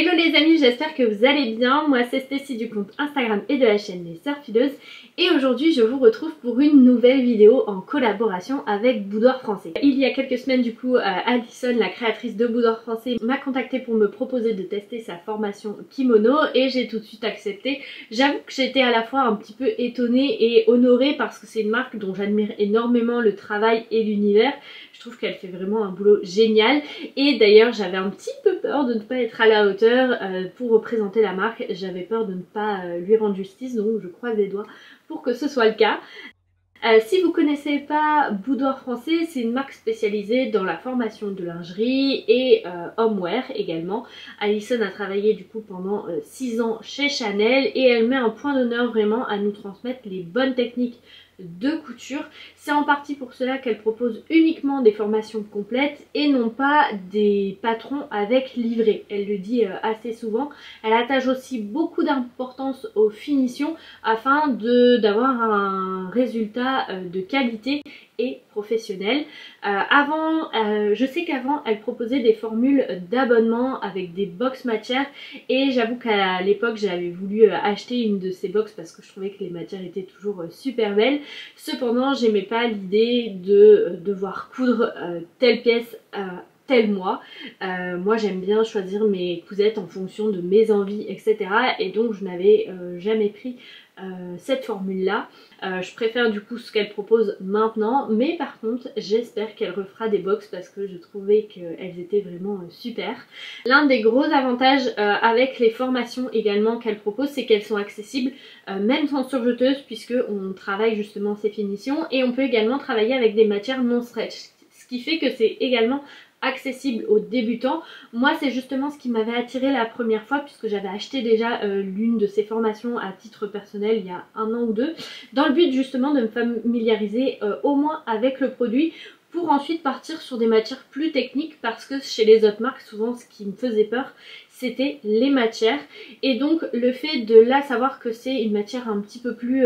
Hello les amis, j'espère que vous allez bien. Moi c'est Stécie du compte Instagram et de la chaîne Les Sœurs Fileuses. Et aujourd'hui je vous retrouve pour une nouvelle vidéo en collaboration avec Boudoir Français. Il y a quelques semaines du coup, Alison, la créatrice de Boudoir Français, m'a contacté pour me proposer de tester sa formation kimono et j'ai tout de suite accepté. J'avoue que j'étais à la fois un petit peu étonnée et honorée parce que c'est une marque dont j'admire énormément le travail et l'univers. Je trouve qu'elle fait vraiment un boulot génial et d'ailleurs j'avais un petit peu peur de ne pas être à la hauteur pour représenter la marque. J'avais peur de ne pas lui rendre justice, donc je croise les doigts pour que ce soit le cas. Si vous connaissez pas Boudoir Français, c'est une marque spécialisée dans la formation de lingerie et homeware également. Alison a travaillé du coup pendant 6 ans chez Chanel et elle met un point d'honneur vraiment à nous transmettre les bonnes techniques de couture. C'est en partie pour cela qu'elle propose uniquement des formations complètes et non pas des patrons avec livret. Elle le dit assez souvent. Elle attache aussi beaucoup d'importance aux finitions afin d'avoir un résultat de qualité et professionnel. Je sais qu'avant elle proposait des formules d'abonnement avec des box matières et j'avoue qu'à l'époque j'avais voulu acheter une de ces box parce que je trouvais que les matières étaient toujours super belles. Cependant j'aimais pas l'idée de devoir coudre telle pièce tel mois. Moi j'aime bien choisir mes cousettes en fonction de mes envies, etc. Et donc je n'avais jamais pris cette formule là. Je préfère du coup ce qu'elle propose maintenant, mais par contre j'espère qu'elle refera des box parce que je trouvais qu'elles étaient vraiment super. L'un des gros avantages avec les formations également qu'elle propose, c'est qu'elles sont accessibles même sans surjeteuse, puisque on travaille justement ces finitions et on peut également travailler avec des matières non stretch, ce qui fait que c'est également accessible aux débutants. Moi c'est justement ce qui m'avait attiré la première fois puisque j'avais acheté déjà l'une de ces formations à titre personnel il y a 1 an ou 2 dans le but justement de me familiariser au moins avec le produit pour ensuite partir sur des matières plus techniques, parce que chez les autres marques souvent ce qui me faisait peur c'était les matières, et donc le fait de là savoir que c'est une matière un petit peu plus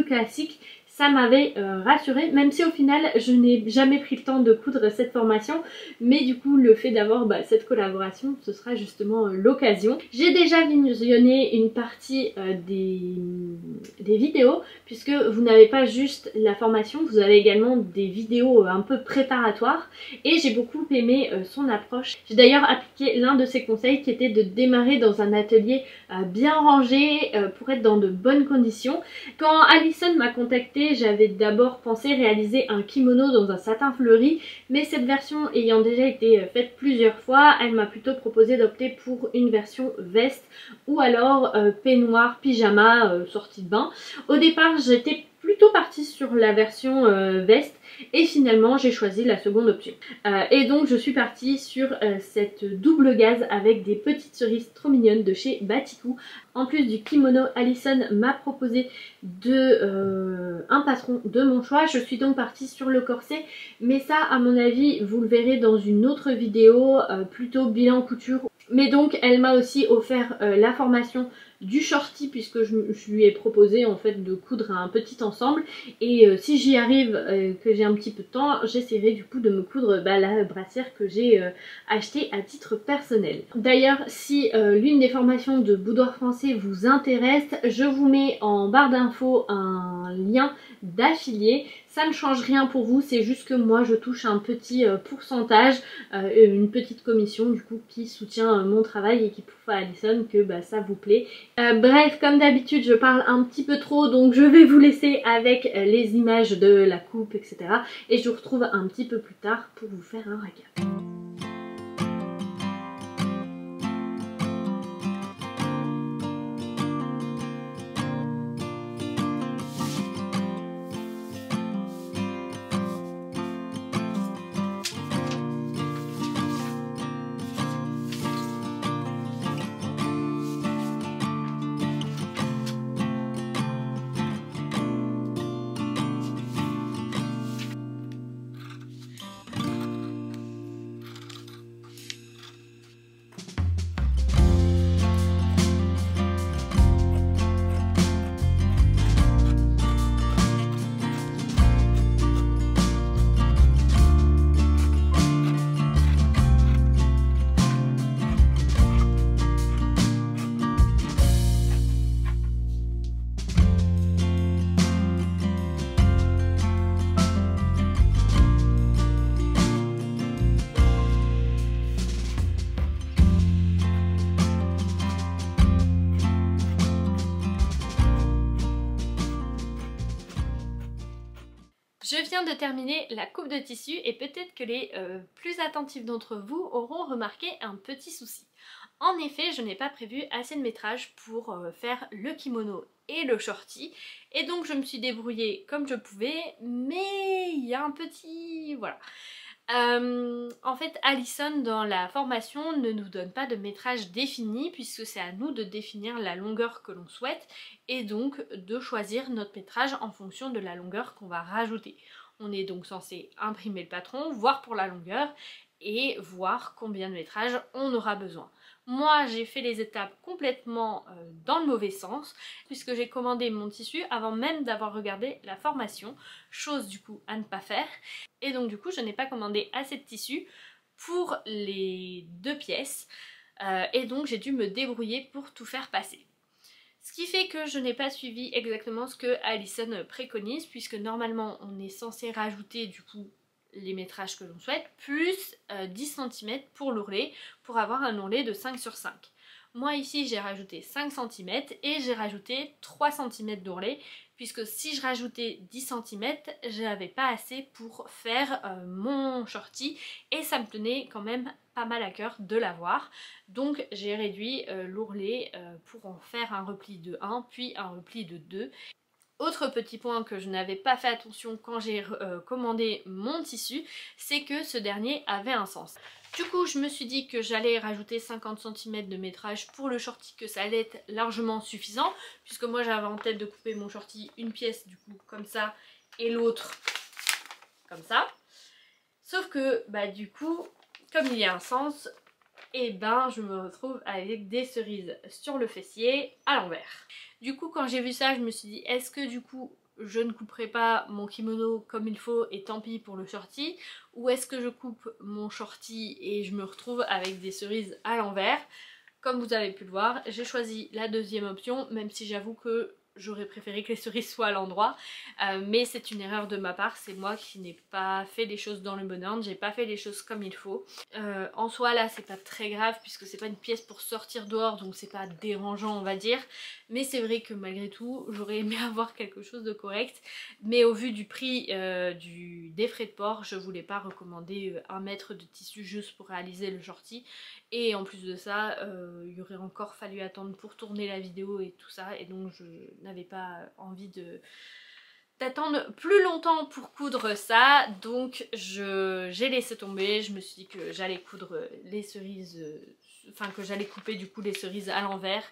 classique, ça m'avait rassurée, même si au final je n'ai jamais pris le temps de coudre cette formation, mais du coup le fait d'avoir cette collaboration, ce sera justement l'occasion. J'ai déjà visionné une partie des vidéos, puisque vous n'avez pas juste la formation, vous avez également des vidéos un peu préparatoires, et j'ai beaucoup aimé son approche. J'ai d'ailleurs appliqué l'un de ses conseils qui était de démarrer dans un atelier bien rangé pour être dans de bonnes conditions. Quand Alison m'a contactée, j'avais d'abord pensé réaliser un kimono dans un satin fleuri, mais cette version ayant déjà été faite plusieurs fois, elle m'a plutôt proposé d'opter pour une version veste ou alors peignoir, pyjama, sortie de bain. Au départ j'étais plutôt partie sur la version veste et finalement j'ai choisi la seconde option. Et donc je suis partie sur cette double gaze avec des petites cerises trop mignonnes de chez Batikou. En plus du kimono, Alison m'a proposé un patron de mon choix. Je suis donc partie sur le corset, mais ça à mon avis vous le verrez dans une autre vidéo plutôt bilan couture. Mais donc elle m'a aussi offert la formation du shorty, puisque je lui ai proposé en fait de coudre un petit ensemble, et si j'y arrive, que j'ai un petit peu de temps, j'essaierai du coup de me coudre la brassière que j'ai achetée à titre personnel. D'ailleurs si l'une des formations de Boudoir Français vous intéresse, je vous mets en barre d'infos un lien d'affilié. Ça ne change rien pour vous, c'est juste que moi je touche un petit pourcentage, une petite commission du coup qui soutient mon travail et qui prouve à Alison que ça vous plaît. Bref, comme d'habitude je parle un petit peu trop, donc je vais vous laisser avec les images de la coupe, etc. Et je vous retrouve un petit peu plus tard pour vous faire un récap. Je viens de terminer la coupe de tissu et peut-être que les plus attentifs d'entre vous auront remarqué un petit souci. En effet, je n'ai pas prévu assez de métrage pour faire le kimono et le shorty, et donc je me suis débrouillée comme je pouvais, mais il y a un petit... voilà. En fait, Alison dans la formation ne nous donne pas de métrage défini puisque c'est à nous de définir la longueur que l'on souhaite et donc de choisir notre métrage en fonction de la longueur qu'on va rajouter. On est donc censé imprimer le patron, voir pour la longueur et voir combien de métrage on aura besoin. Moi j'ai fait les étapes complètement dans le mauvais sens puisque j'ai commandé mon tissu avant même d'avoir regardé la formation, chose du coup à ne pas faire. Et donc du coup je n'ai pas commandé assez de tissu pour les 2 pièces et donc j'ai dû me débrouiller pour tout faire passer. Ce qui fait que je n'ai pas suivi exactement ce que Alison préconise puisque normalement on est censé rajouter du coup les métrages que l'on souhaite plus 10 cm pour l'ourlet pour avoir un ourlet de 5 sur 5. Moi ici j'ai rajouté 5 cm et j'ai rajouté 3 cm d'ourlet puisque si je rajoutais 10 cm j'avais pas assez pour faire mon shorty et ça me tenait quand même pas mal à cœur de l'avoir. Donc j'ai réduit l'ourlet pour en faire un repli de 1 puis un repli de 2. Autre petit point que je n'avais pas fait attention quand j'ai commandé mon tissu, c'est que ce dernier avait un sens. Du coup je me suis dit que j'allais rajouter 50 cm de métrage pour le shorty, que ça allait être largement suffisant, puisque moi j'avais en tête de couper mon shorty une pièce du coup comme ça et l'autre comme ça. Sauf que bah du coup comme il y a un sens, et ben je me retrouve avec des cerises sur le fessier à l'envers. Du coup quand j'ai vu ça je me suis dit est-ce que du coup je ne couperai pas mon kimono comme il faut et tant pis pour le shorty, ou est-ce que je coupe mon shorty et je me retrouve avec des cerises à l'envers? Comme vous avez pu le voir, j'ai choisi la deuxième option, même si j'avoue que j'aurais préféré que les cerises soient à l'endroit, mais c'est une erreur de ma part, c'est moi qui n'ai pas fait les choses dans le bon ordre, j'ai pas fait les choses comme il faut. En soi là c'est pas très grave puisque c'est pas une pièce pour sortir dehors, donc c'est pas dérangeant on va dire, mais c'est vrai que malgré tout j'aurais aimé avoir quelque chose de correct, mais au vu du prix des frais de port, je voulais pas recommander 1 mètre de tissu juste pour réaliser le shorty, et en plus de ça il aurait encore fallu attendre pour tourner la vidéo et tout ça, et donc je n'avais pas envie d'attendre plus longtemps pour coudre ça, donc j'ai laissé tomber. Je me suis dit que j'allais coudre les cerises, enfin que j'allais couper du coup les cerises à l'envers.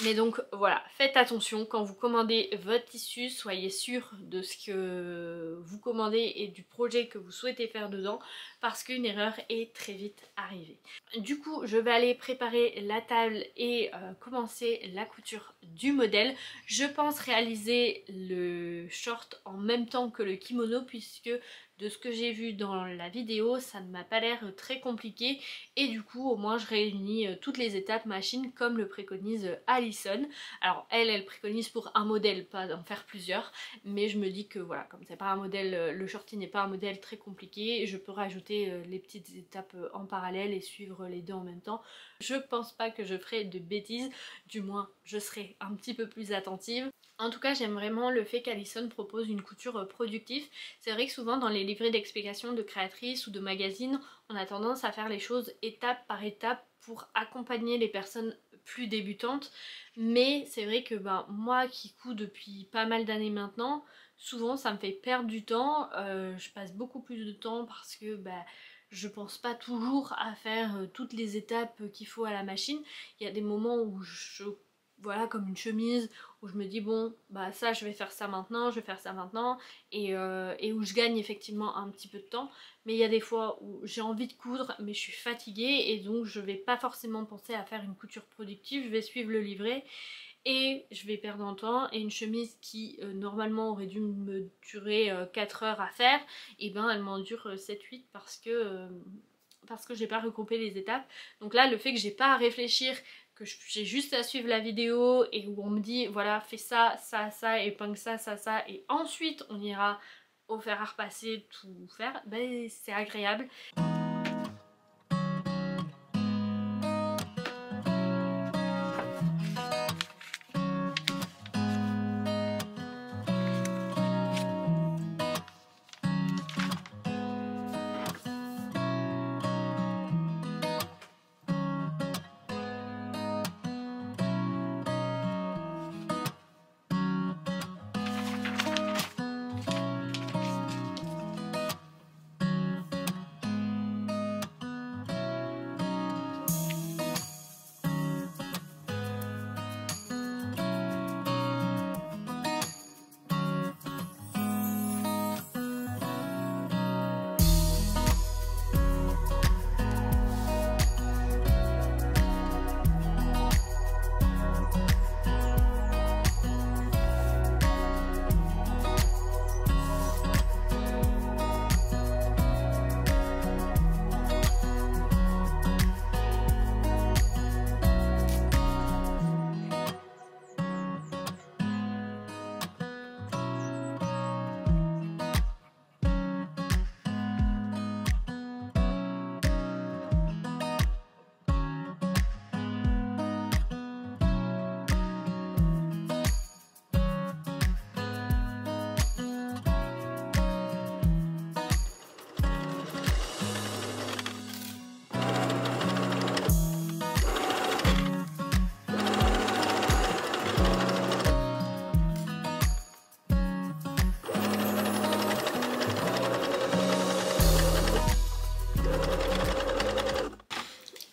Mais donc voilà, faites attention quand vous commandez votre tissu, soyez sûr de ce que vous commandez et du projet que vous souhaitez faire dedans, parce qu'une erreur est très vite arrivée. Du coup je vais aller préparer la table et commencer la couture du modèle. Je pense réaliser le short en même temps que le kimono puisque de ce que j'ai vu dans la vidéo ça ne m'a pas l'air très compliqué, et du coup au moins je réunis toutes les étapes machine comme le préconise Alison. Alors elle préconise pour un modèle, pas d'en faire plusieurs, mais je me dis que voilà, comme c'est pas un modèle, le shorty n'est pas un modèle très compliqué, je peux rajouter les petites étapes en parallèle et suivre les deux en même temps. Je pense pas que je ferai de bêtises, du moins je serai un petit peu plus attentive. En tout cas j'aime vraiment le fait qu'Alison propose une couture productive. C'est vrai que souvent dans les livrets d'explications de créatrices ou de magazines on a tendance à faire les choses étape par étape pour accompagner les personnes plus débutantes, mais c'est vrai que moi qui couds depuis pas mal d'années maintenant, souvent ça me fait perdre du temps, je passe beaucoup plus de temps parce que je pense pas toujours à faire toutes les étapes qu'il faut à la machine. Il y a des moments où voilà, comme une chemise où je me dis bon ça je vais faire ça maintenant, je vais faire ça maintenant, et où je gagne effectivement un petit peu de temps, mais il y a des fois où j'ai envie de coudre mais je suis fatiguée et donc je vais pas forcément penser à faire une couture productive, je vais suivre le livret et je vais perdre en temps, et une chemise qui normalement aurait dû me durer 4 heures à faire, et elle m'en dure 7-8 parce que j'ai pas regroupé les étapes. Donc là le fait que j'ai pas à réfléchir, que j'ai juste à suivre la vidéo et où on me dit voilà fais ça, ça, ça, épingle ça, ça, ça, et ensuite on ira au fer à repasser, tout faire, c'est agréable.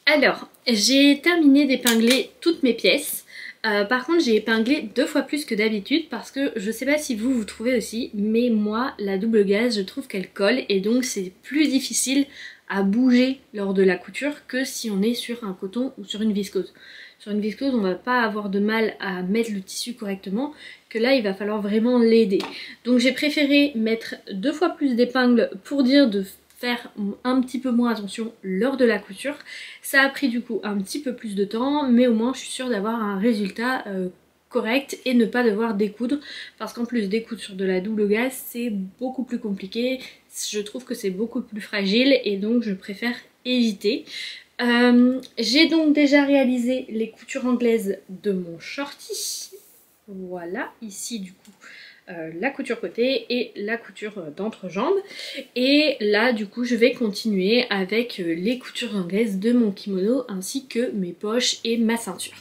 Alors, j'ai terminé d'épingler toutes mes pièces. Par contre, j'ai épinglé 2 fois plus que d'habitude parce que je sais pas si vous trouvez aussi, mais moi, la double gaze, je trouve qu'elle colle et donc c'est plus difficile à bouger lors de la couture que si on est sur un coton ou sur une viscose. Sur une viscose, on va pas avoir de mal à mettre le tissu correctement, que là, il va falloir vraiment l'aider. Donc j'ai préféré mettre 2 fois plus d'épingles pour dire de faire un petit peu moins attention lors de la couture. Ça a pris du coup un petit peu plus de temps, mais au moins je suis sûre d'avoir un résultat correct et ne pas devoir découdre, parce qu'en plus découdre sur de la double gaze c'est beaucoup plus compliqué, je trouve que c'est beaucoup plus fragile et donc je préfère éviter. J'ai donc déjà réalisé les coutures anglaises de mon shorty. Voilà, ici du coup la couture côté et la couture d'entrejambe. Et là du coup je vais continuer avec les coutures anglaises de mon kimono ainsi que mes poches et ma ceinture.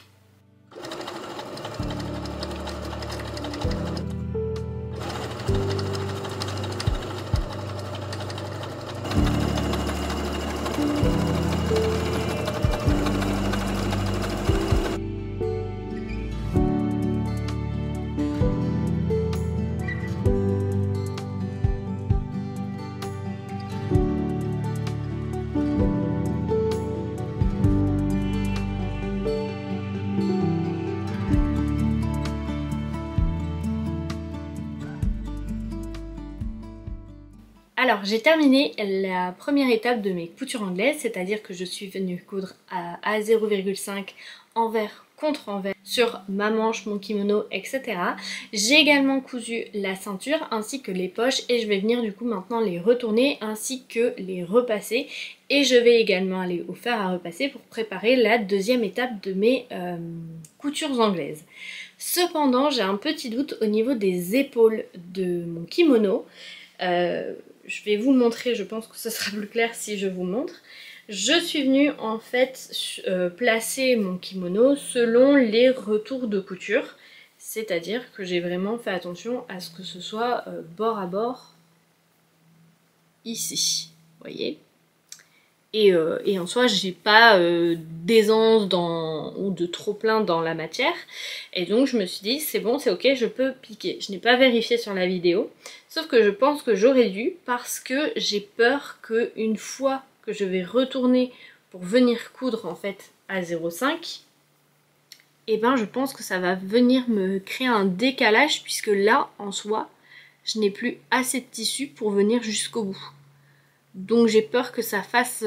Alors j'ai terminé la première étape de mes coutures anglaises, c'est-à-dire que je suis venue coudre à 0,5 envers contre envers sur ma manche, mon kimono, etc. J'ai également cousu la ceinture ainsi que les poches et je vais venir du coup maintenant les retourner ainsi que les repasser. Et je vais également aller au fer à repasser pour préparer la deuxième étape de mes coutures anglaises. Cependant j'ai un petit doute au niveau des épaules de mon kimono. Je vais vous le montrer, je pense que ce sera plus clair si je vous montre. Je suis venue en fait placer mon kimono selon les retours de couture. C'est-à-dire que j'ai vraiment fait attention à ce que ce soit bord à bord ici, vous voyez. Et en soi, j'ai pas d'aisance ou de trop plein dans la matière. Et donc je me suis dit, c'est bon, c'est ok, je peux piquer. Je n'ai pas vérifié sur la vidéo. Sauf que je pense que j'aurais dû parce que j'ai peur qu'une fois que je vais retourner pour venir coudre en fait à 0,5, et ben je pense que ça va venir me créer un décalage puisque là, en soi, je n'ai plus assez de tissu pour venir jusqu'au bout. Donc j'ai peur que ça fasse,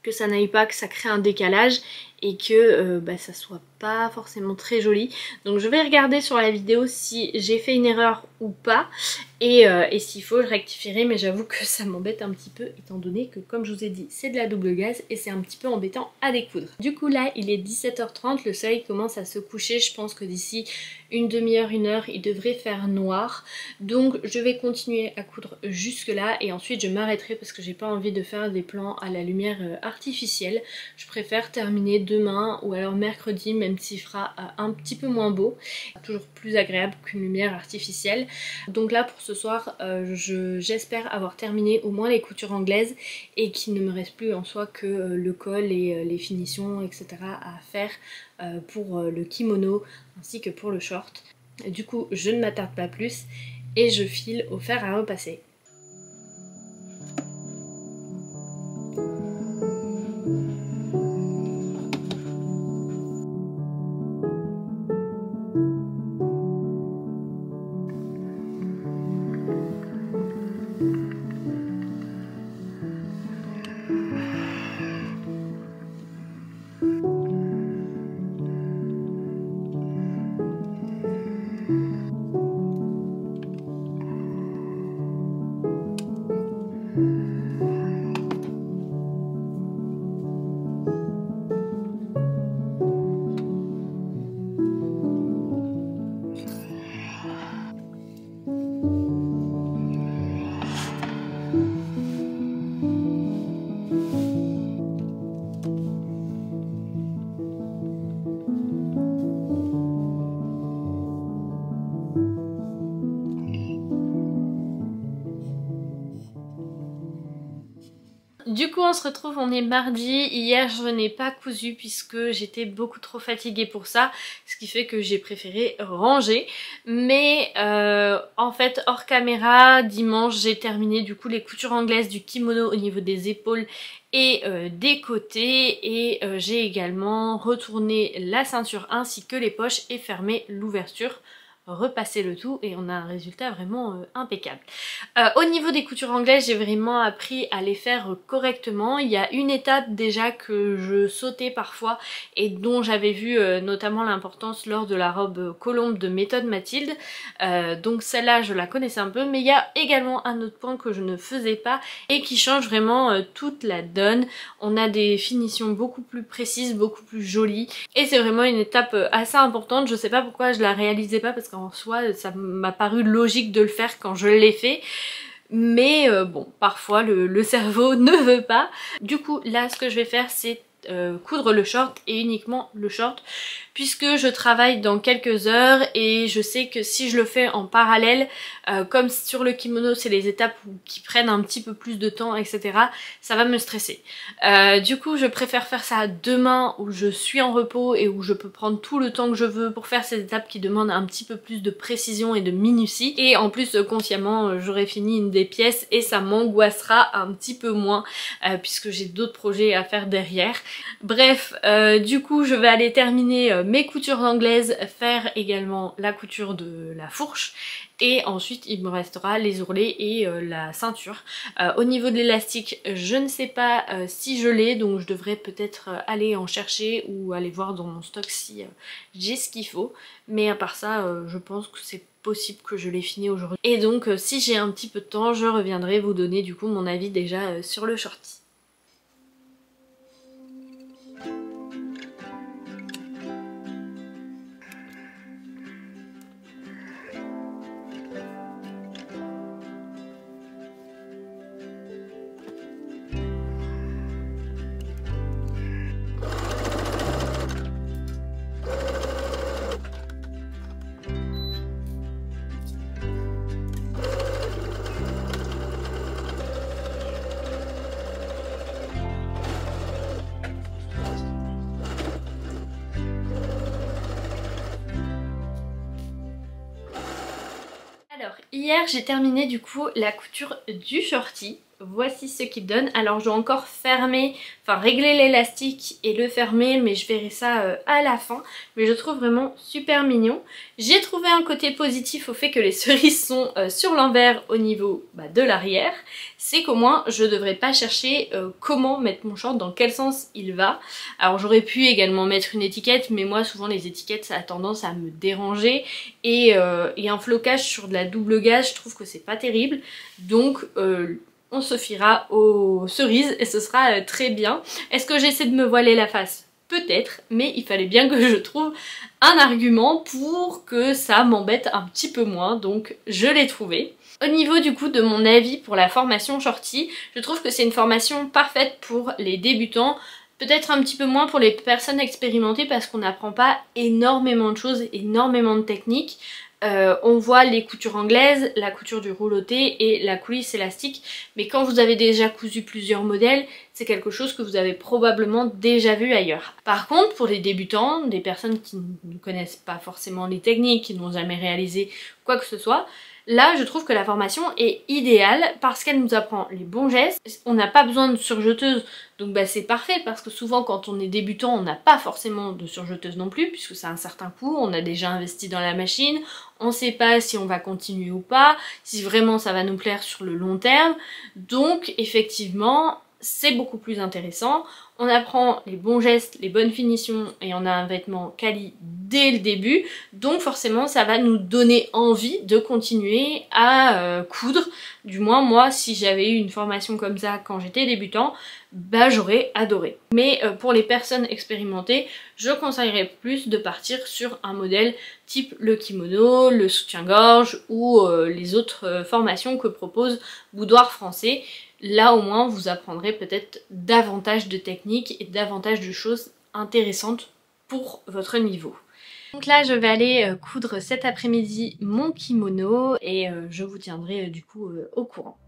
que ça n'aille pas, que ça crée un décalage et que ça soit pas forcément très joli. Donc je vais regarder sur la vidéo si j'ai fait une erreur ou pas et s'il faut je rectifierai, mais j'avoue que ça m'embête un petit peu étant donné que comme je vous ai dit c'est de la double gaze et c'est un petit peu embêtant à découdre. Du coup là il est 17h30, le soleil commence à se coucher, je pense que d'ici une demi-heure, une heure il devrait faire noir, donc je vais continuer à coudre jusque là et ensuite je m'arrêterai parce que j'ai pas envie de faire des plans à la lumière artificielle. Je préfère terminer demain ou alors mercredi, même s'il fera un petit peu moins beau, toujours plus agréable qu'une lumière artificielle. Donc là pour ce soir j'espère avoir terminé au moins les coutures anglaises et qu'il ne me reste plus en soi que le col et les finitions etc. à faire pour le kimono ainsi que pour le short. Du coup je ne m'attarde pas plus et je file au fer à repasser. Du coup on se retrouve, on est mardi. Hier je n'ai pas cousu puisque j'étais beaucoup trop fatiguée pour ça, ce qui fait que j'ai préféré ranger. Mais en fait hors caméra, dimanche j'ai terminé du coup les coutures anglaises du kimono au niveau des épaules et des côtés, et j'ai également retourné la ceinture ainsi que les poches et fermé l'ouverture, repasser le tout, et on a un résultat vraiment impeccable. Au niveau des coutures anglaises, j'ai vraiment appris à les faire correctement. Il y a une étape déjà que je sautais parfois et dont j'avais vu notamment l'importance lors de la robe Colombe de Méthode Mathilde, donc celle-là je la connaissais un peu, mais il y a également un autre point que je ne faisais pas et qui change vraiment toute la donne. On a des finitions beaucoup plus précises, beaucoup plus jolies, et c'est vraiment une étape assez importante. Je sais pas pourquoi je la réalisais pas, parce qu'en soi ça m'a paru logique de le faire quand je l'ai fait, mais bon, parfois le cerveau ne veut pas. Du coup là ce que je vais faire c'est coudre le short, et uniquement le short, puisque je travaille dans quelques heures et je sais que si je le fais en parallèle, comme sur le kimono c'est les étapes qui prennent un petit peu plus de temps, etc., ça va me stresser. Du coup je préfère faire ça demain où je suis en repos et où je peux prendre tout le temps que je veux pour faire ces étapes qui demandent un petit peu plus de précision et de minutie, et en plus consciemment j'aurai fini une des pièces et ça m'angoissera un petit peu moins puisque j'ai d'autres projets à faire derrière. Bref, du coup je vais aller terminer mes coutures anglaises, faire également la couture de la fourche, et ensuite il me restera les ourlets et la ceinture. Au niveau de l'élastique, je ne sais pas si je l'ai, donc je devrais peut-être aller en chercher ou aller voir dans mon stock si j'ai ce qu'il faut, mais à part ça je pense que c'est possible que je l'ai fini aujourd'hui. Et donc si j'ai un petit peu de temps, je reviendrai vous donner du coup mon avis déjà sur le shorty. Alors hier j'ai terminé du coup la couture du shorty. Voici ce qu'il donne. Alors je dois encore fermer, enfin régler l'élastique et le fermer, mais je verrai ça à la fin. Mais je trouve vraiment super mignon. J'ai trouvé un côté positif au fait que les cerises sont sur l'envers au niveau de l'arrière. C'est qu'au moins je devrais pas chercher comment mettre mon short, dans quel sens il va. Alors j'aurais pu également mettre une étiquette, mais moi souvent les étiquettes ça a tendance à me déranger. Et un flocage sur de la double gaze, je trouve que c'est pas terrible. Donc on se fiera aux cerises et ce sera très bien. Est-ce que j'essaie de me voiler la face? Peut-être, mais il fallait bien que je trouve un argument pour que ça m'embête un petit peu moins, donc je l'ai trouvé. Au niveau du coup de mon avis pour la formation shorty, je trouve que c'est une formation parfaite pour les débutants. Peut-être un petit peu moins pour les personnes expérimentées parce qu'on n'apprend pas énormément de choses, énormément de techniques. On voit les coutures anglaises, la couture du rouloté et la coulisse élastique, mais quand vous avez déjà cousu plusieurs modèles, c'est quelque chose que vous avez probablement déjà vu ailleurs. Par contre, pour les débutants, des personnes qui ne connaissent pas forcément les techniques, qui n'ont jamais réalisé quoi que ce soit, là je trouve que la formation est idéale parce qu'elle nous apprend les bons gestes. On n'a pas besoin de surjeteuse, donc c'est parfait parce que souvent quand on est débutant on n'a pas forcément de surjeteuse non plus puisque ça a un certain coût, on a déjà investi dans la machine, on sait pas si on va continuer ou pas, si vraiment ça va nous plaire sur le long terme, donc effectivement c'est beaucoup plus intéressant. On apprend les bons gestes, les bonnes finitions et on a un vêtement quali dès le début, donc forcément ça va nous donner envie de continuer à coudre. Du moins moi si j'avais eu une formation comme ça quand j'étais débutant, j'aurais adoré. Mais pour les personnes expérimentées, je conseillerais plus de partir sur un modèle type le kimono, le soutien-gorge ou les autres formations que propose Boudoir Français. Là au moins vous apprendrez peut-être davantage de techniques et davantage de choses intéressantes pour votre niveau. Donc là je vais aller coudre cet après-midi mon kimono et je vous tiendrai du coup au courant.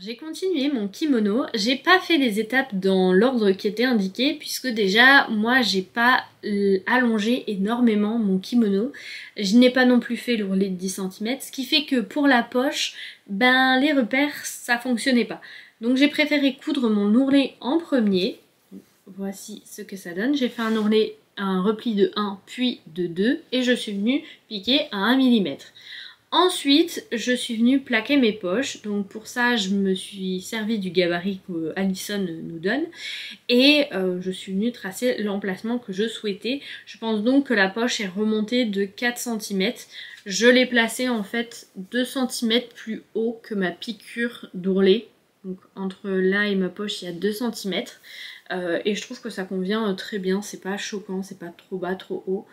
j'ai continué mon kimono, j'ai pas fait les étapes dans l'ordre qui était indiqué puisque déjà moi j'ai pas allongé énormément mon kimono, je n'ai pas non plus fait l'ourlet de 10 cm, ce qui fait que pour la poche, ben les repères ça fonctionnait pas. Donc j'ai préféré coudre mon ourlet en premier, voici ce que ça donne, j'ai fait un ourlet, un repli de 1 puis de 2 et je suis venue piquer à 1 mm. Ensuite, je suis venue plaquer mes poches, donc pour ça je me suis servi du gabarit que Alison nous donne et je suis venue tracer l'emplacement que je souhaitais. Je pense donc que la poche est remontée de 4 cm. Je l'ai placée en fait 2 cm plus haut que ma piqûre d'ourlet, donc entre là et ma poche il y a 2 cm et je trouve que ça convient très bien, c'est pas choquant, c'est pas trop bas, trop haut.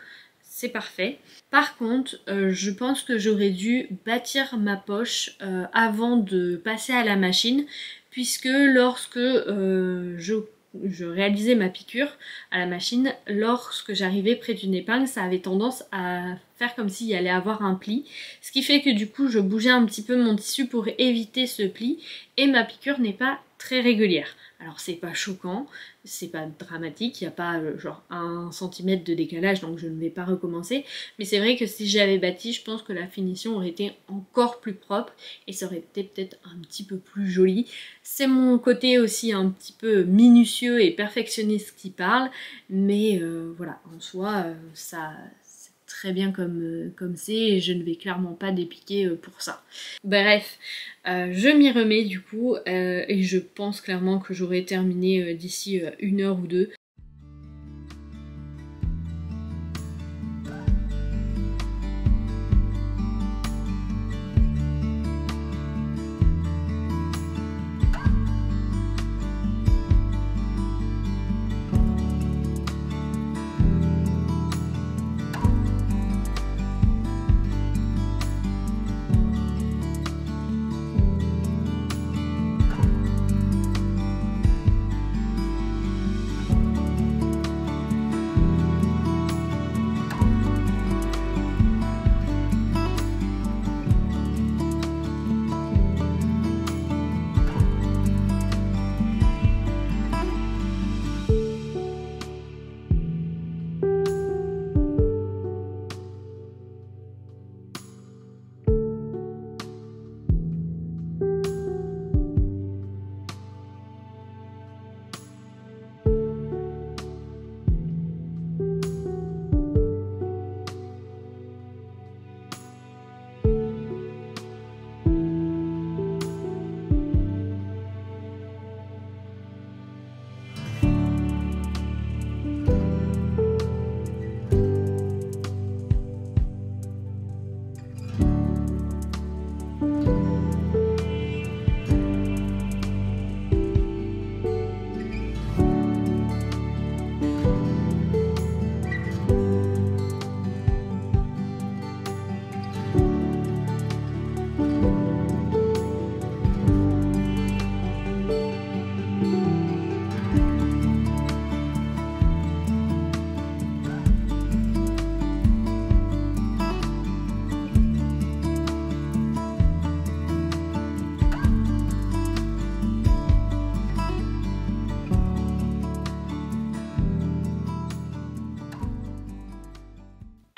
C'est parfait. Par contre, je pense que j'aurais dû bâtir ma poche avant de passer à la machine, puisque lorsque je réalisais ma piqûre à la machine, lorsque j'arrivais près d'une épingle, ça avait tendance à faire comme s'il y allait avoir un pli, ce qui fait que du coup je bougeais un petit peu mon tissu pour éviter ce pli, et ma piqûre n'est pas très régulière. Alors c'est pas choquant, c'est pas dramatique, il n'y a pas genre 1 cm de décalage, donc je ne vais pas recommencer, mais c'est vrai que si j'avais bâti, je pense que la finition aurait été encore plus propre et ça aurait été peut-être un petit peu plus joli. C'est mon côté aussi un petit peu minutieux et perfectionniste qui parle, mais voilà, en soi ça c'est très bien comme c'est et je ne vais clairement pas dépiquer pour ça. Bref, je m'y remets du coup et je pense clairement que j'aurai terminé d'ici 1 heure ou 2.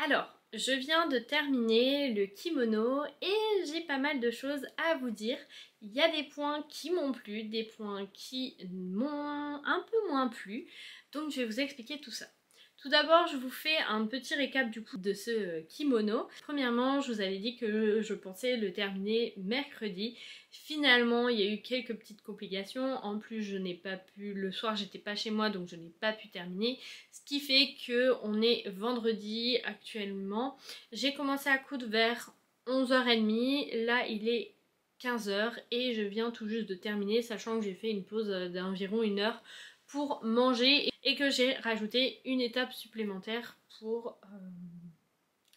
Alors, je viens de terminer le kimono et j'ai pas mal de choses à vous dire. Il y a des points qui m'ont plu, des points qui m'ont un peu moins plu, donc je vais vous expliquer tout ça. Tout d'abord, je vous fais un petit récap du coup de ce kimono. Premièrement, je vous avais dit que je pensais le terminer mercredi. Finalement, il y a eu quelques petites complications. En plus, je n'ai pas pu, le soir, j'étais pas chez moi, donc je n'ai pas pu terminer. Ce qui fait qu'on est vendredi actuellement. J'ai commencé à coudre vers 11h30. Là, il est 15h et je viens tout juste de terminer, sachant que j'ai fait une pause d'environ 1 heure pour manger et que j'ai rajouté une étape supplémentaire pour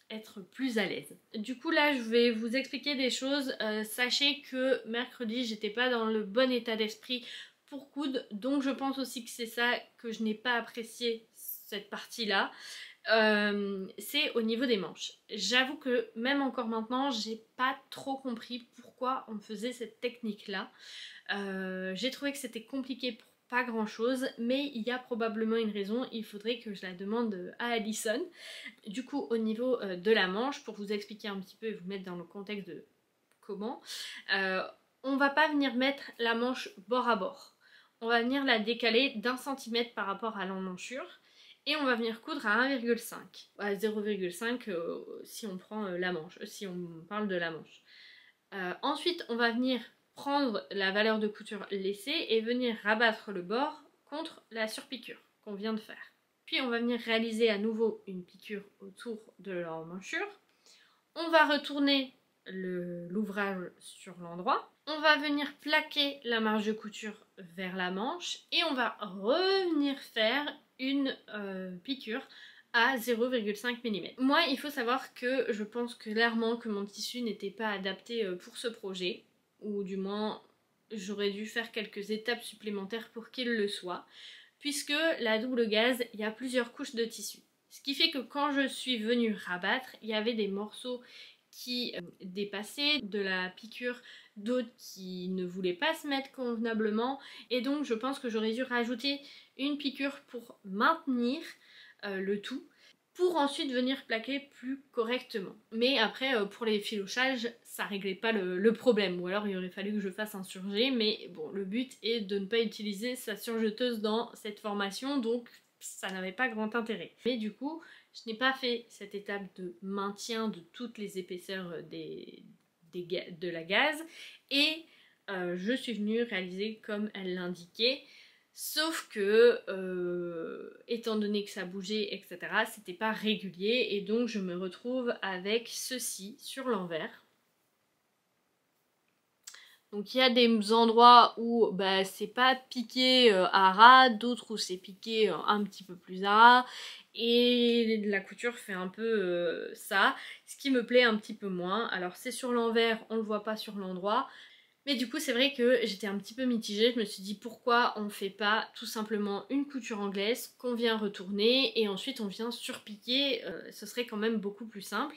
être plus à l'aise. Du coup là je vais vous expliquer des choses. Sachez que mercredi j'étais pas dans le bon état d'esprit pour coudre, donc je pense aussi que c'est ça que je n'ai pas apprécié cette partie là. c'est au niveau des manches. J'avoue que même encore maintenant, j'ai pas trop compris pourquoi on faisait cette technique-là. J'ai trouvé que c'était compliqué pour pas grand chose, mais il y a probablement une raison, il faudrait que je la demande à Alison. Du coup, au niveau de la manche, pour vous expliquer un petit peu et vous mettre dans le contexte de comment, on va pas venir mettre la manche bord à bord. On va venir la décaler d'1 centimètre par rapport à l'emmanchure et on va venir coudre à 1,5, à 0,5 si on prend la manche, si on parle de la manche. Ensuite, on va venir prendre la valeur de couture laissée et venir rabattre le bord contre la surpiqûre qu'on vient de faire. Puis on va venir réaliser à nouveau une piqûre autour de l'emmanchure. On va retourner l'ouvrage sur l'endroit. On va venir plaquer la marge de couture vers la manche et on va revenir faire une piqûre à 0,5 mm. Moi, il faut savoir que je pense clairement que mon tissu n'était pas adapté pour ce projet, ou du moins j'aurais dû faire quelques étapes supplémentaires pour qu'il le soit, puisque la double gaze, il y a plusieurs couches de tissu. Ce qui fait que quand je suis venue rabattre, il y avait des morceaux qui dépassaient de la piqûre, d'autres qui ne voulaient pas se mettre convenablement, et donc je pense que j'aurais dû rajouter une piqûre pour maintenir le tout, pour ensuite venir plaquer plus correctement. Mais après, pour les filochages, ça réglait pas le problème, ou alors il aurait fallu que je fasse un surjet, mais bon, le but est de ne pas utiliser sa surjeteuse dans cette formation, donc ça n'avait pas grand intérêt. Mais du coup, je n'ai pas fait cette étape de maintien de toutes les épaisseurs de la gaze, et je suis venue réaliser comme elle l'indiquait, sauf que, étant donné que ça bougeait, etc., c'était pas régulier, et donc je me retrouve avec ceci sur l'envers. Donc il y a des endroits où bah, c'est pas piqué à ras, d'autres où c'est piqué un petit peu plus à ras, et la couture fait un peu ça, ce qui me plaît un petit peu moins. Alors c'est sur l'envers, on le voit pas sur l'endroit, mais du coup c'est vrai que j'étais un petit peu mitigée, je me suis dit pourquoi on fait pas tout simplement une couture anglaise qu'on vient retourner et ensuite on vient surpiquer, ce serait quand même beaucoup plus simple.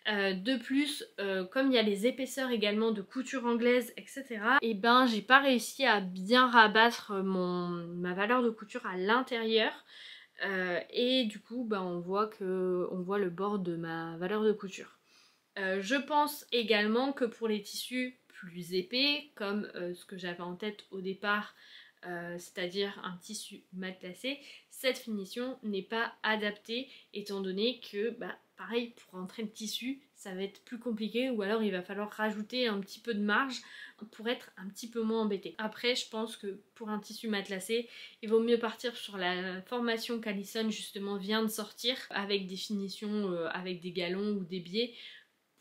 De plus, comme il y a les épaisseurs également de couture anglaise, etc., et ben j'ai pas réussi à bien rabattre ma valeur de couture à l'intérieur. Et du coup bah, on voit le bord de ma valeur de couture. Je pense également que pour les tissus plus épais, comme ce que j'avais en tête au départ, c'est-à-dire un tissu matelassé, cette finition n'est pas adaptée étant donné que, bah, pareil, pour rentrer le tissu, ça va être plus compliqué ou alors il va falloir rajouter un petit peu de marge pour être un petit peu moins embêté. Après, je pense que pour un tissu matelassé, il vaut mieux partir sur la formation qu'Alison justement vient de sortir avec des finitions avec des galons ou des biais,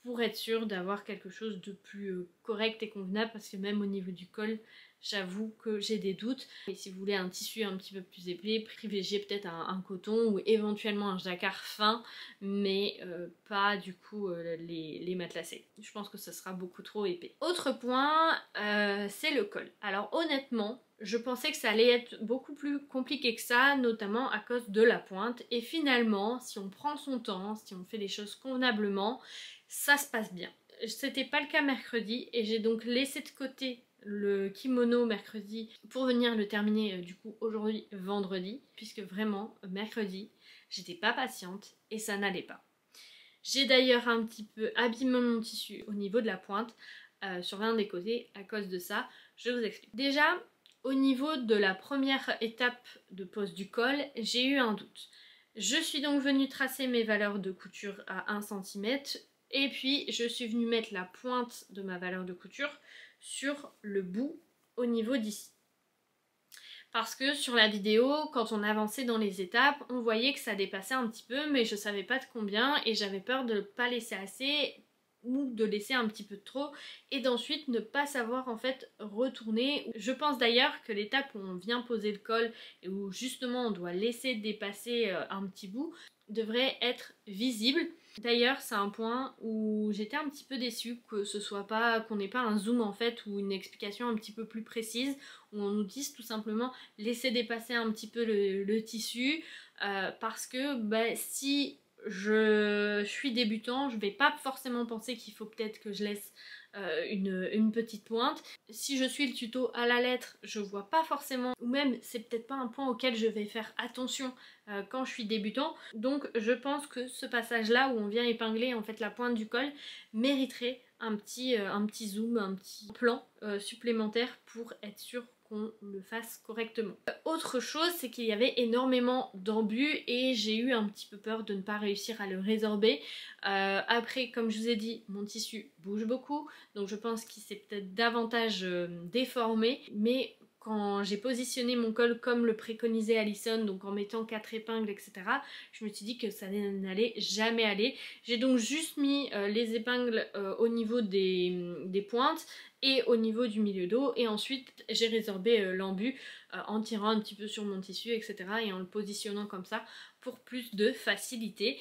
pour être sûr d'avoir quelque chose de plus correct et convenable, parce que même au niveau du col, j'avoue que j'ai des doutes. Et si vous voulez un tissu un petit peu plus épais, privilégiez peut-être un coton ou éventuellement un jacquard fin, mais pas du coup les matelassés. Je pense que ça sera beaucoup trop épais. Autre point, c'est le col. Alors honnêtement, je pensais que ça allait être beaucoup plus compliqué que ça, notamment à cause de la pointe. Et finalement, si on prend son temps, si on fait les choses convenablement, ça se passe bien. C'était pas le cas mercredi et j'ai donc laissé de côté le kimono mercredi pour venir le terminer du coup aujourd'hui vendredi, puisque vraiment mercredi j'étais pas patiente et ça n'allait pas. J'ai d'ailleurs un petit peu abîmé mon tissu au niveau de la pointe sur l'un des côtés à cause de ça. Je vous explique. Déjà au niveau de la première étape de pose du col, j'ai eu un doute. Je suis donc venue tracer mes valeurs de couture à 1 cm. Et puis je suis venue mettre la pointe de ma valeur de couture sur le bout au niveau d'ici. Parce que sur la vidéo, quand on avançait dans les étapes, on voyait que ça dépassait un petit peu, mais je savais pas de combien et j'avais peur de ne pas laisser assez ou de laisser un petit peu de trop et d'ensuite ne pas savoir en fait retourner. Je pense d'ailleurs que l'étape où on vient poser le col et où justement on doit laisser dépasser un petit bout devrait être visible. D'ailleurs c'est un point où j'étais un petit peu déçue que ce soit pas, qu'on n'ait pas un zoom en fait ou une explication un petit peu plus précise où on nous dise tout simplement laisser dépasser un petit peu le tissu parce que si je suis débutant, je vais pas forcément penser qu'il faut peut-être que je laisse une petite pointe. Si je suis le tuto à la lettre, je vois pas forcément, ou même c'est peut-être pas un point auquel je vais faire attention quand je suis débutant. Donc je pense que ce passage là où on vient épingler en fait la pointe du col mériterait un petit zoom, un petit plan supplémentaire pour être sûr qu'on le fasse correctement. Autre chose, c'est qu'il y avait énormément d'embus et j'ai eu un petit peu peur de ne pas réussir à le résorber. Après, comme je vous ai dit, mon tissu bouge beaucoup, donc je pense qu'il s'est peut-être davantage déformé, mais quand j'ai positionné mon col comme le préconisait Alison, donc en mettant 4 épingles, etc., je me suis dit que ça n'allait jamais aller. J'ai donc juste mis les épingles au niveau des pointes et au niveau du milieu dos, et ensuite j'ai résorbé l'embu en tirant un petit peu sur mon tissu, etc., et en le positionnant comme ça pour plus de facilité.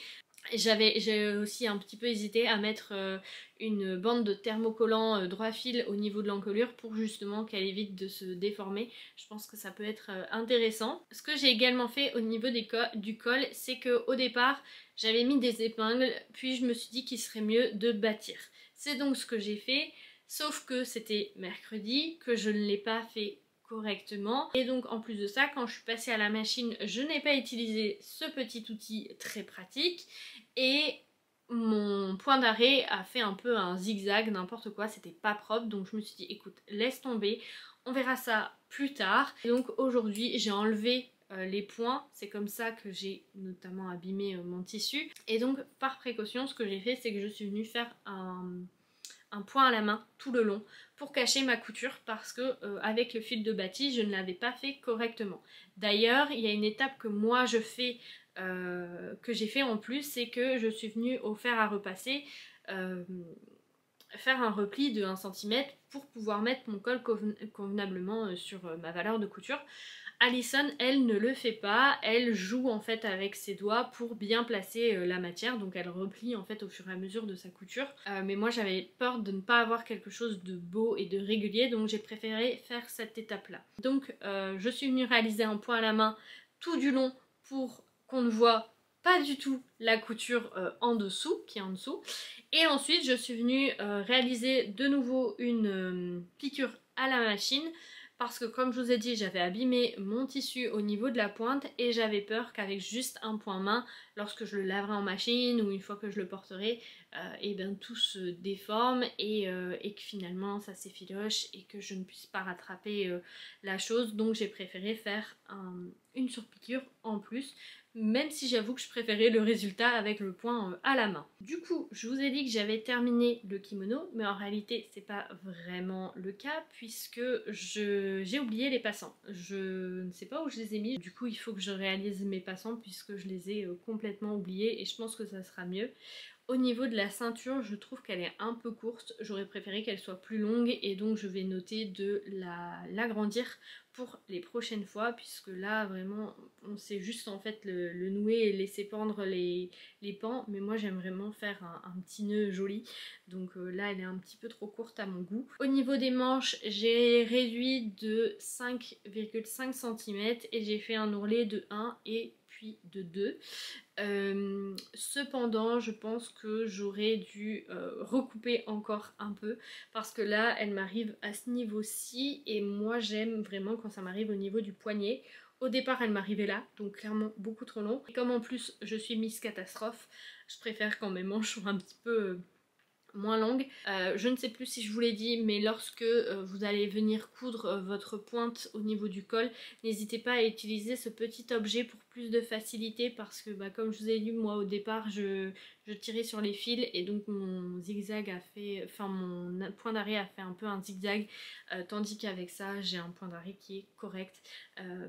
J'ai aussi un petit peu hésité à mettre une bande de thermocollant droit fil au niveau de l'encolure pour justement qu'elle évite de se déformer. Je pense que ça peut être intéressant. Ce que j'ai également fait au niveau du col, c'est que au départ j'avais mis des épingles, puis je me suis dit qu'il serait mieux de bâtir. C'est donc ce que j'ai fait, sauf que c'était mercredi, que je ne l'ai pas fait correctement, et donc en plus de ça, quand je suis passée à la machine, je n'ai pas utilisé ce petit outil très pratique et mon point d'arrêt a fait un peu un zigzag, n'importe quoi, c'était pas propre, donc je me suis dit écoute, laisse tomber, on verra ça plus tard. Et donc aujourd'hui j'ai enlevé les points, c'est comme ça que j'ai notamment abîmé mon tissu, et donc par précaution ce que j'ai fait, c'est que je suis venue faire un point à la main tout le long pour cacher ma couture parce que avec le fil de bâti je ne l'avais pas fait correctement. D'ailleurs il y a une étape que moi je fais que j'ai fait en plus, c'est que je suis venue au fer à repasser faire un repli de 1 cm pour pouvoir mettre mon col convenablement sur ma valeur de couture. Alison, elle ne le fait pas, elle joue en fait avec ses doigts pour bien placer la matière, donc elle replie en fait au fur et à mesure de sa couture. Mais moi j'avais peur de ne pas avoir quelque chose de beau et de régulier, donc j'ai préféré faire cette étape là. Donc je suis venue réaliser un point à la main tout du long pour qu'on ne voit pas du tout la couture en dessous, qui est en dessous. Et ensuite je suis venue réaliser de nouveau une piqûre à la machine parce que comme je vous ai dit j'avais abîmé mon tissu au niveau de la pointe et j'avais peur qu'avec juste un point main, lorsque je le laverai en machine ou une fois que je le porterai, et bien tout se déforme et que finalement ça s'effiloche et que je ne puisse pas rattraper la chose. Donc j'ai préféré faire une surpiqûre en plus, même si j'avoue que je préférais le résultat avec le point à la main. Du coup, je vous ai dit que j'avais terminé le kimono, mais en réalité c'est pas vraiment le cas puisque j'ai oublié les passants. Je ne sais pas où je les ai mis, du coup il faut que je réalise mes passants puisque je les ai complètement oubliés et je pense que ça sera mieux. Au niveau de la ceinture, je trouve qu'elle est un peu courte, j'aurais préféré qu'elle soit plus longue et donc je vais noter de l'agrandir pour les prochaines fois puisque là vraiment on sait juste en fait le nouer et laisser pendre les pans, mais moi j'aime vraiment faire un petit nœud joli, donc là elle est un petit peu trop courte à mon goût. Au niveau des manches, j'ai réduit de 5,5 cm et j'ai fait un ourlet de 1 et puis de 2. Cependant je pense que j'aurais dû recouper encore un peu parce que là elle m'arrive à ce niveau-ci et moi j'aime vraiment quand ça m'arrive au niveau du poignet. Au départ elle m'arrivait là, donc clairement beaucoup trop long, et comme en plus je suis Miss Catastrophe, je préfère quand mes manches sont un petit peu moins longue. Je ne sais plus si je vous l'ai dit, mais lorsque vous allez venir coudre votre pointe au niveau du col, n'hésitez pas à utiliser ce petit objet pour plus de facilité parce que comme je vous ai dit, moi au départ je tirais sur les fils et donc mon zigzag a fait, enfin mon point d'arrêt a fait un peu un zigzag, tandis qu'avec ça j'ai un point d'arrêt qui est correct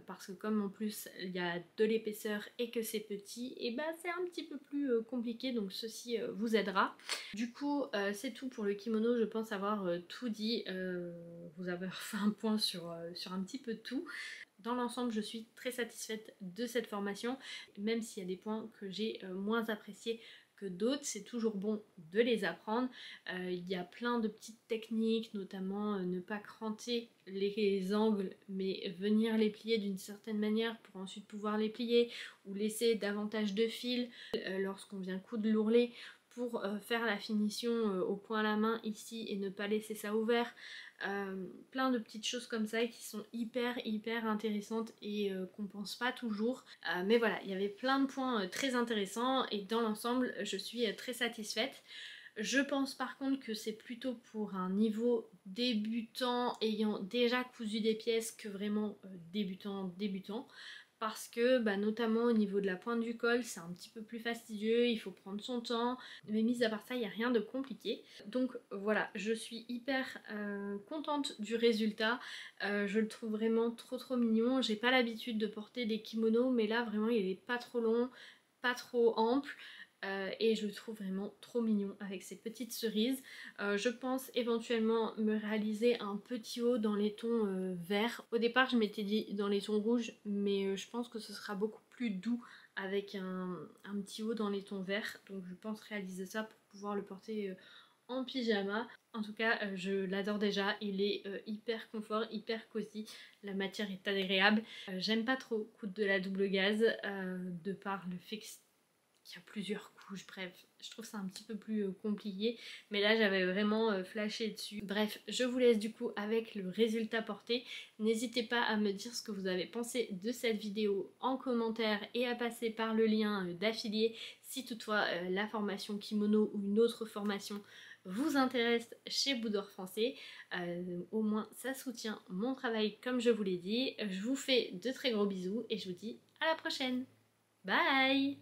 parce que comme en plus il y a de l'épaisseur et que c'est petit, et c'est un petit peu plus compliqué, donc ceci vous aidera. Du coup c'est tout pour le kimono, je pense avoir tout dit, vous avez fait un point sur un petit peu tout. Dans l'ensemble je suis très satisfaite de cette formation, même s'il y a des points que j'ai moins appréciés que d'autres, c'est toujours bon de les apprendre. Il y a plein de petites techniques, notamment ne pas cranter les angles mais venir les plier d'une certaine manière pour ensuite pouvoir les plier, ou laisser davantage de fil lorsqu'on vient coudre l'ourlet pour faire la finition au point à la main ici et ne pas laisser ça ouvert. Plein de petites choses comme ça qui sont hyper intéressantes et qu'on pense pas toujours. Mais voilà, il y avait plein de points très intéressants et dans l'ensemble je suis très satisfaite. Je pense par contre que c'est plutôt pour un niveau débutant ayant déjà cousu des pièces que vraiment débutant. Parce que notamment au niveau de la pointe du col c'est un petit peu plus fastidieux, il faut prendre son temps, mais mis à part ça il n'y a rien de compliqué. Donc voilà, je suis hyper contente du résultat, je le trouve vraiment trop mignon. J'ai pas l'habitude de porter des kimonos mais là vraiment il est pas trop long, pas trop ample. Et je le trouve vraiment trop mignon avec ces petites cerises. Je pense éventuellement me réaliser un petit haut dans les tons verts. Au départ je m'étais dit dans les tons rouges, mais je pense que ce sera beaucoup plus doux avec un petit haut dans les tons verts. Donc je pense réaliser ça pour pouvoir le porter en pyjama. En tout cas je l'adore déjà, il est hyper confort, hyper cosy, la matière est agréable. J'aime pas trop coudre de la double gaze de par le fait qu'il y a plusieurs couches, bref, je trouve ça un petit peu plus compliqué, mais là j'avais vraiment flashé dessus. Bref, je vous laisse du coup avec le résultat porté. N'hésitez pas à me dire ce que vous avez pensé de cette vidéo en commentaire et à passer par le lien d'affilié si toutefois la formation kimono ou une autre formation vous intéresse chez Boudoir Français. Au moins ça soutient mon travail comme je vous l'ai dit. Je vous fais de très gros bisous et je vous dis à la prochaine. Bye!